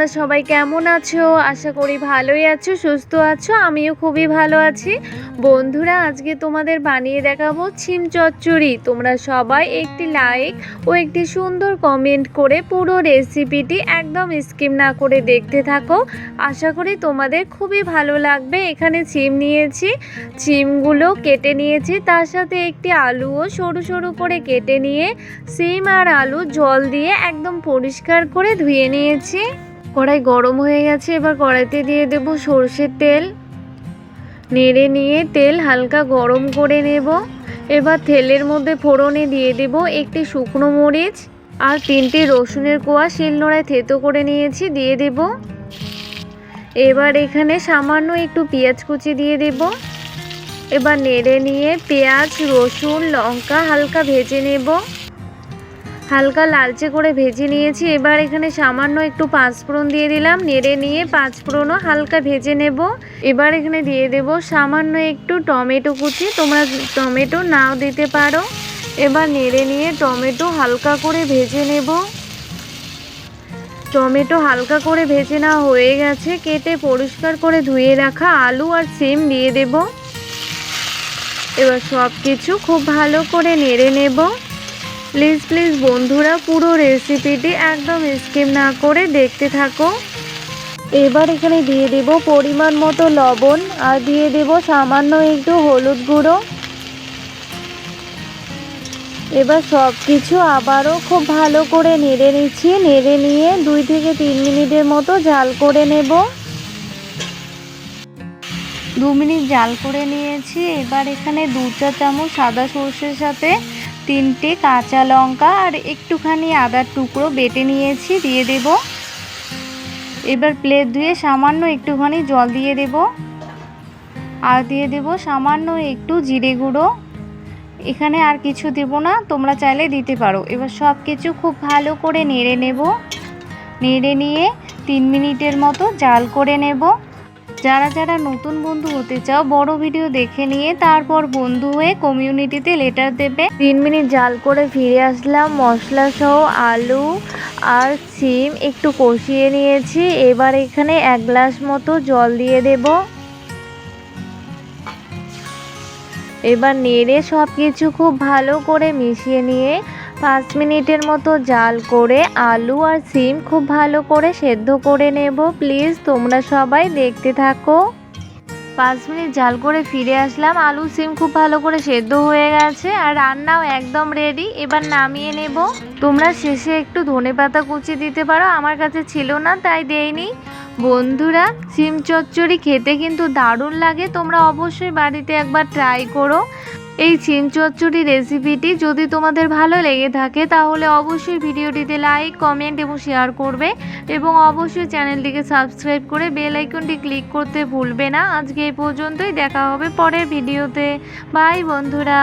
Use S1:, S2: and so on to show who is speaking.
S1: তোমরা সবাই কেমন আছো? আশা করি ভালোই আছো, সুস্থ আছো। আমিও খুবই ভালো আছি। বন্ধুরা, আজকে তোমাদের বানিয়ে দেখাবো সিম চচ্চড়ি। তোমরা সবাই একটি লাইক ও একটি সুন্দর কমেন্ট করে পুরো রেসিপিটি একদম স্কিপ না করে দেখতে থাকো। আশা করি তোমাদের খুবই ভালো লাগবে। এখানে সিম নিয়েছি, সিমগুলো কেটে নিয়েছি, তার সাথে একটি আলুও সরু সরু করে কেটে নিয়ে সিম আর আলু জল দিয়ে একদম পরিষ্কার করে ধুয়ে নিয়েছি। কড়াই গরম হয়ে গেছে, এবার কড়াইতে দিয়ে দেব সরষের তেল। নেড়ে নিয়ে তেল হালকা গরম করে নেব। এবার তেলের মধ্যে ফোড়নে দিয়ে দেব একটি শুকনো মরিচ আর 3টি রসুনের কোয়া শিলনোড়ায় থেতো করে নিয়েছি, দিয়ে দেব। এবার এখানে সামান্য একটু পেঁয়াজ কুচি দিয়ে দেব। এবার নেড়ে নিয়ে পেঁয়াজ, রসুন, লঙ্কা হালকা ভেজে নেব। হালকা লালচে করে ভেজে নিয়েছি। এবার এখানে সামান্য একটু পাঁচফোড়ন দিয়ে দিলাম। নেড়ে নিয়ে পাঁচফোড়নও হালকা ভেজে নেব। এবার এখানে দিয়ে দেব সামান্য একটু টমেটো কুচি, তোমরা টমেটো নাও দিতে পারো। এবার নেড়ে নিয়ে টমেটো হালকা করে ভেজে নেব। টমেটো হালকা করে ভেজে নেওয়া হয়ে গেছে। কেটে পরিষ্কার করে ধুয়ে রাখা আলু আর সিম দিয়ে দেব। এবার সব কিছু খুব ভালো করে নেড়ে নেব। প্লিজ বন্ধুরা, পুরো রেসিপিটি একদম স্কিপ না করে দেখতে থাকো। এবার এখানে দিয়ে দেব পরিমাণ মতো লবণ আর দিয়ে দেব সামান্য একটু হলুদ গুঁড়ো। এবার সব কিছু আবারও খুব ভালো করে নেড়ে নিচ্ছি। নেড়ে নিয়ে 2 থেকে 3 মিনিটের মতো জাল করে নেব। 2 মিনিট জাল করে নিয়েছি। এবার এখানে 2 চা চামচ সাদা সর্ষের সাথে 3টে কাঁচা লঙ্কা আর একটুখানি আদার টুকরো বেটে নিয়েছি, দিয়ে দেব। এবার প্লেট ধুয়ে সামান্য একটুখানি জল দিয়ে দেব আর দিয়ে দেব সামান্য একটু জিরে গুঁড়ো। এখানে আর কিছু দেব না, তোমরা চাইলে দিতে পারো। এবার সব কিছু খুব ভালো করে নেড়ে নেব। নেড়ে নিয়ে 3 মিনিটের মতো জাল করে নেব। যারা যারা নতুন বন্ধু হতে চাও, বড় ভিডিও দেখে নিয়ে তারপর বন্ধু হয়ে কমিউনিটিতে লেটার দেবে। 3 মিনিট জাল করে ফিরে আসলাম। মশলা সহ আলু আর সিম একটু কষিয়ে নিয়েছি। এবার এখানে 1 গ্লাস মতো জল দিয়ে দেব। এবার নেড়ে সব কিছু খুব ভালো করে মিশিয়ে নিয়ে 5 মিনিটের মতো জাল করে আলু আর সিম খুব ভালো করে সেদ্ধ করে নেব। প্লিজ তোমরা সবাই দেখতে থাকো। 5 মিনিট জাল করে ফিরে আসলাম। আলু সিম খুব ভালো করে সেদ্ধ হয়ে গেছে আর রান্নাও একদম রেডি। এবার নামিয়ে নেব। তোমরা শেষে একটু ধনেপাতা কুচি দিতে পারো, আমার কাছে ছিল না তাই দেইনি। বন্ধুরা, সিম চচ্চড়ি খেতে কিন্তু দারুণ লাগে। তোমরা অবশ্যই বাড়িতে একবার ট্রাই করো। এই সিম চচ্চড়ি রেসিপিটি যদি তোমাদের ভালো লেগে থাকে তাহলে অবশ্যই ভিডিওটিতে লাইক, কমেন্ট এবং শেয়ার করবে এবং অবশ্যই চ্যানেলটিকে সাবস্ক্রাইব করে বেল আইকনটি ক্লিক করতে ভুলবে না। আজকে এই পর্যন্তই, দেখা হবে পরের ভিডিওতে। বাই বন্ধুরা।